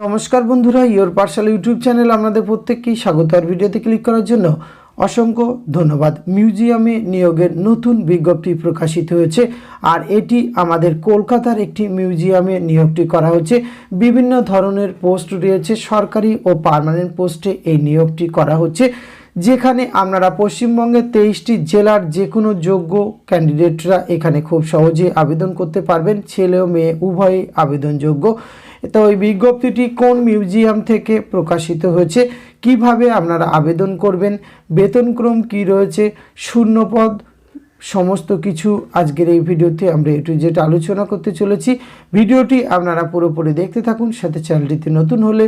নমস্কার বন্ধুরা, your Pathsala YouTube channel আপনাদের প্রত্যেককেই স্বাগত। আর ভিডিওতে ক্লিক করার জন্য অসংখ্য ধন্যবাদ। মিউজিয়ামে নিয়োগের নতুন বিজ্ঞপ্তি প্রকাশিত হয়েছে, আর এটি আমাদের কলকাতার একটি মিউজিয়ামে নিয়োগটি করা হচ্ছে। বিভিন্ন ধরনের পোস্ট রয়েছে, সরকারি ও পার্মানেন্ট পোস্টে এই নিয়োগটি করা হচ্ছে, যেখানে আপনারা পশ্চিমবঙ্গের 23টি জেলার যে কোনো যোগ্য ক্যান্ডিডেটরা এখানে খুব সহজে আবেদন করতে পারবেন। ছেলে ও মেয়ে উভয়ই আবেদনযোগ্য। তো ওই বিজ্ঞপ্তিটি কোন মিউজিয়াম থেকে প্রকাশিত হয়েছে, কিভাবে আপনারা আবেদন করবেন, বেতনক্রম কি রয়েছে, শূন্যপদ, সমস্ত কিছু আজকের এই ভিডিওতে আমরা একটু যেটা আলোচনা করতে চলেছি। ভিডিওটি আপনারা পুরোপুরি দেখতে থাকুন। সাথে চ্যানেলটিতে নতুন হলে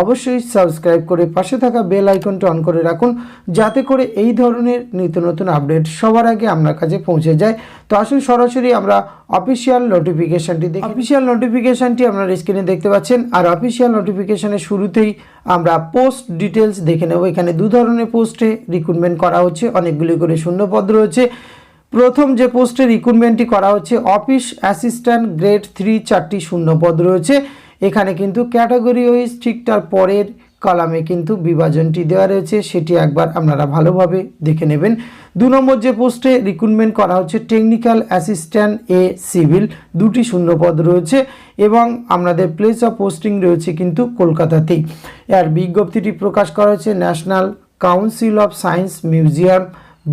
অবশ্যই সাবস্ক্রাইব করে পাশে থাকা বেল আইকনটা অন করে রাখুন, যাতে করে এই ধরনের নিত্য নতুন আপডেট সবার আগে আপনার কাছে পৌঁছে যায়। তো আসুন সরাসরি আমরা অফিসিয়াল নোটিফিকেশানটি দেখি। অফিসিয়াল নোটিফিকেশানটি আপনারা স্ক্রিনে দেখতে পাচ্ছেন। আর অফিসিয়াল নোটিফিকেশানের শুরুতেই আমরা পোস্ট ডিটেলস দেখে নেব। এখানে দু ধরনের পোস্টে রিক্রুটমেন্ট করা হচ্ছে, অনেকগুলি করে শূন্যপদ রয়েছে। প্রথম যে পোস্টে রিক্রুটমেন্টটি করা হচ্ছে অফিস অ্যাসিস্ট্যান্ট গ্রেড 3, 4টি শূন্যপদ রয়েছে। এখানে কিন্তু ক্যাটাগরি ওয়াইজ ঠিক তার পরের কলামে কিন্তু বিভাজনটি দেওয়া রয়েছে, সেটি একবার আপনারা ভালোভাবে দেখে নেবেন। 2 নম্বর যে পোস্টে রিক্রুটমেন্ট করা হচ্ছে টেকনিক্যাল অ্যাসিস্ট্যান্ট এ সিভিল, 2টি শূন্যপদ রয়েছে এবং আপনাদের প্লেস অফ পোস্টিং রয়েছে কিন্তু কলকাতাতেই। এর বিজ্ঞপ্তিটি প্রকাশ করা হচ্ছে national council of science museum,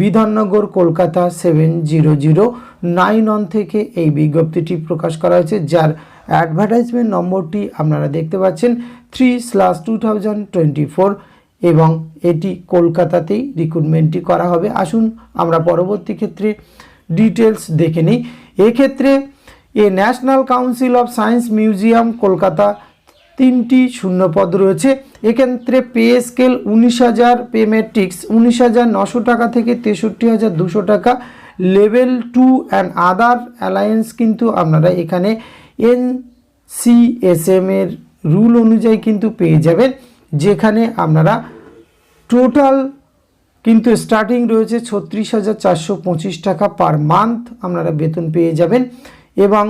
Bidhannagar, Kolkata 7009 থেকে এই বিজ্ঞপ্তিটি প্রকাশ করা হয়েছে, যার অ্যাডভার্টাইজমেন্ট নম্বরটি আপনারা দেখতে পাচ্ছেন 3/2024 এবং এটি কলকাতাতেই রিক্রুটমেন্টটি করা হবে। আসুন আমরা পরবর্তী ক্ষেত্রে ডিটেলস দেখে নিই। এক্ষেত্রে national council of science museum Kolkata 3টি শূন্যপদ রয়েছে। এক্ষেত্রে পে স্কেল 19,000, পে ম্যাট্রিক্স 19,900 টাকা থেকে 63,200 টাকা। লেভেল 2 অ্যান্ড আদার অ্যালায়েন্স কিন্তু আপনারা এখানে NCSM এর রুল অনুযায়ী কিন্তু পেয়ে যাবেন, যেখানে আপনারা টোটাল কিন্তু স্টার্টিং রয়েছে 36,425 টাকা পার মান্থ আপনারা বেতন পেয়ে যাবেন। এবং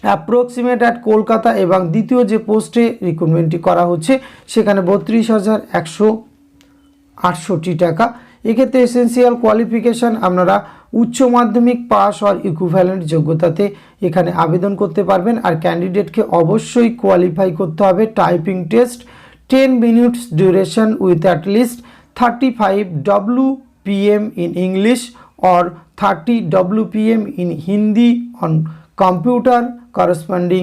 অ্যাপ্রক্সিমেট অ্যাট কলকাতা এবং দ্বিতীয় যে পোস্টে রিক্রুটমেন্টটি করা হচ্ছে সেখানে 32,168 টাকা। এক্ষেত্রে এসেন্সিয়াল কোয়ালিফিকেশান আপনারা উচ্চ মাধ্যমিক পাস আর ইকুইভ্যালেন্ট যোগ্যতাতে এখানে আবেদন করতে পারবেন। আর ক্যান্ডিডেটকে অবশ্যই কোয়ালিফাই করতে হবে typing test 10 minutes duration with at least 35 WPM in English or 30 WPM in Hindi on computer corresponding.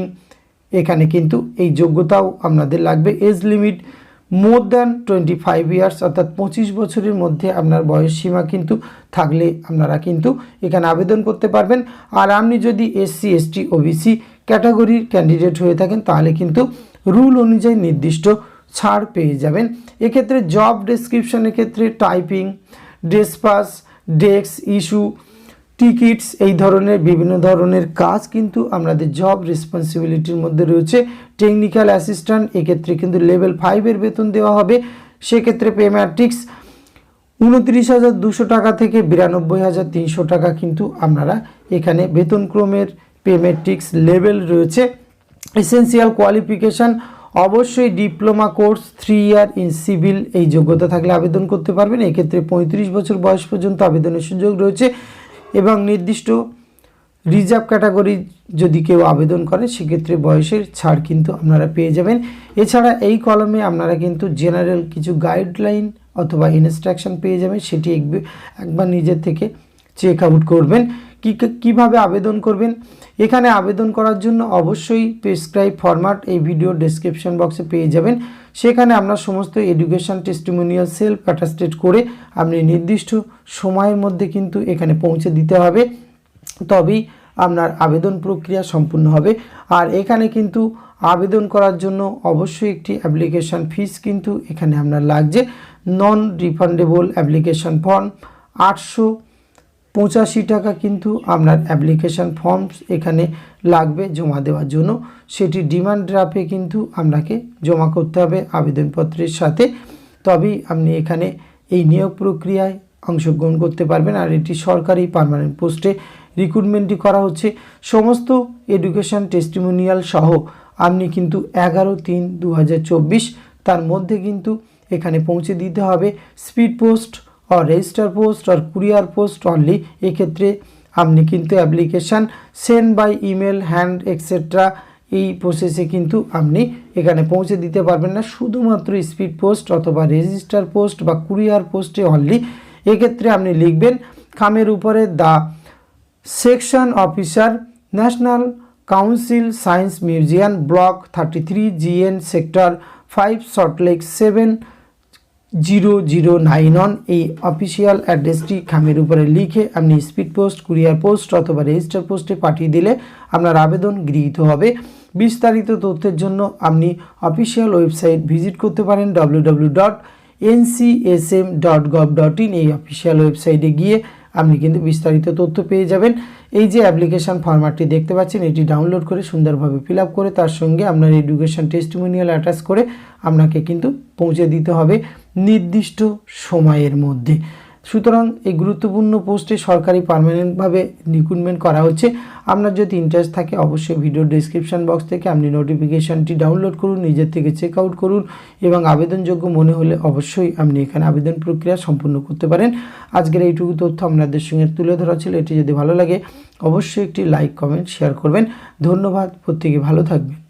এখানে কিন্তু এই যোগ্যতাও আপনাদের লাগবে। Age limit more than 25 years, অর্থাৎ 25 বছরের মধ্যে আপনার বয়স সীমা কিন্তু থাকলে আপনারা কিন্তু এখানে আবেদন করতে পারবেন। আর আপনি যদি SC ST OBC ক্যাটাগরির ক্যান্ডিডেট হয়ে থাকেন তাহলে কিন্তু রুল অনুযায়ী নির্দিষ্ট ছাড় পেয়ে যাবেন। এক্ষেত্রে জব ডেসক্রিপশনের ক্ষেত্রে typing, despatch, desk issue, tickets, এই ধরনের বিভিন্ন ধরনের কাজ কিন্তু আপনাদের জব রেসপন্সিবিলিটির মধ্যে রয়েছে। টেকনিক্যাল অ্যাসিস্ট্যান্ট এক্ষেত্রে কিন্তু লেভেল 5-এর বেতন দেওয়া হবে। সেক্ষেত্রে পে ম্যাট্রিক্স 29,200 টাকা থেকে 92,300 টাকা কিন্তু আপনারা এখানে বেতনক্রমের পে ম্যাট্রিক্স লেভেল রয়েছে। এসেন্সিয়াল কোয়ালিফিকেশান অবশ্যই diploma course 3 year in civil, এই যোগ্যতা থাকলে আবেদন করতে পারবেন। এক্ষেত্রে 35 বছর বয়স পর্যন্ত আবেদনের সুযোগ রয়েছে এবং নির্দিষ্ট রিজার্ভ ক্যাটাগরি যদি কেউ আবেদন করে সেক্ষেত্রে বয়সের ছাড় কিন্তু আপনারা পেয়ে যাবেন। এছাড়া এই কলমে আপনারা কিন্তু জেনারেল কিছু গাইডলাইন অথবা ইনস্ট্রাকশন পেয়ে যাবেন, সেটি একবার নিজের থেকে চেক আউট করবেন। কিভাবে আবেদন করবেন, এখানে আবেদন করার জন্য অবশ্যই প্রেসক্রাইব ফরম্যাট এই ভিডিও ডেসক্রিপশন বক্সে পেয়ে যাবেন। সেখানে আপনার সমস্ত এডুকেশন টেস্টিমোনিয়াল সেলফ অ্যাটাস্টেড করে আপনি নির্দিষ্ট সময়ের মধ্যে কিন্তু এখানে পৌঁছে দিতে হবে, তবেই আপনার আবেদন প্রক্রিয়া সম্পূর্ণ হবে। আর এখানে কিন্তু আবেদন করার জন্য অবশ্যই একটি অ্যাপ্লিকেশান ফিস কিন্তু এখানে আপনার লাগছে। নন রিফান্ডেবল অ্যাপ্লিকেশান ফর্ম 885 টাকা কিন্তু আপনার অ্যাপ্লিকেশান ফর্ম এখানে লাগবে জমা দেওয়ার জন্য। সেটি ডিমান্ড ড্রাফটে কিন্তু আপনাকে জমা করতে হবে আবেদনপত্রের সাথে, তবেই আপনি এখানে এই নিয়োগ প্রক্রিয়ায় অংশগ্রহণ করতে পারবেন। আর এটি সরকারি পার্মানেন্ট পোস্টে রিক্রুটমেন্টটি করা হচ্ছে। সমস্ত এডুকেশন টেস্টিমোনিয়াল সহ আপনি কিন্তু 11/3/2024 তার মধ্যে কিন্তু এখানে পৌঁছে দিতে হবে। স্পিড পোস্ট और রেজিস্টার পোস্ট और কুরিয়ার পোস্ট অনলি। এক্ষেত্রে আপনি কিন্তু application send by email hand etcetera এই প্রসেসে কিন্তু আপনি এখানে পৌঁছে দিতে পারবেন না, শুধুমাত্র স্পিড পোস্ট অথবা রেজিস্টার পোস্ট বা কুরিয়ার পোস্টে অনলি। এক্ষেত্রে আপনি লিখবেন খামের উপরে the section officer, national council science museum, block 33 GN sector 5 Salt Lake 70091। এই অফিসিয়াল অ্যাড্রেসটি খামের উপরে লিখে আপনি স্পিড পোস্ট, কুরিয়ার পোস্ট অথবা রেজিস্টার পোস্টে পাঠিয়ে দিলে আপনার আবেদন গৃহীত হবে। বিস্তারিত তথ্যের জন্য আপনি অফিসিয়াল ওয়েবসাইট ভিজিট করতে পারেন www.ncsm.gov.in। এই অফিসিয়াল ওয়েবসাইটে গিয়ে আপনি কিন্তু বিস্তারিত তথ্য পেয়ে যাবেন। এই যে অ্যাপ্লিকেশান ফরম্যাটটি দেখতে পাচ্ছেন, এটি ডাউনলোড করে সুন্দরভাবে ফিল আপ করে তার সঙ্গে আপনার এডুকেশন টেস্টিমোনিয়াল অ্যাটাচ করে আপনাকে কিন্তু পৌঁছে দিতে হবে নির্দিষ্ট সময়ের মধ্যে। সুতরাং এই গুরুত্বপূর্ণ পোস্টে সরকারি পার্মানেন্টভাবে রিক্রুটমেন্ট করা হচ্ছে। আপনার যদি ইন্টারেস্ট থাকে অবশ্যই ভিডিও ডেসক্রিপশন বক্স থেকে আপনি নোটিফিকেশানটি ডাউনলোড করুন, নিজের থেকে চেক আউট করুন এবং আবেদনযোগ্য মনে হলে অবশ্যই আপনি এখানে আবেদন প্রক্রিয়া সম্পূর্ণ করতে পারেন। আজকের এইটুকু তথ্য আপনাদের সঙ্গে তুলে ধরা ছিল। এটি যদি ভালো লাগে অবশ্যই একটি লাইক, কমেন্ট, শেয়ার করবেন। ধন্যবাদ, প্রত্যেকে ভালো থাকবেন।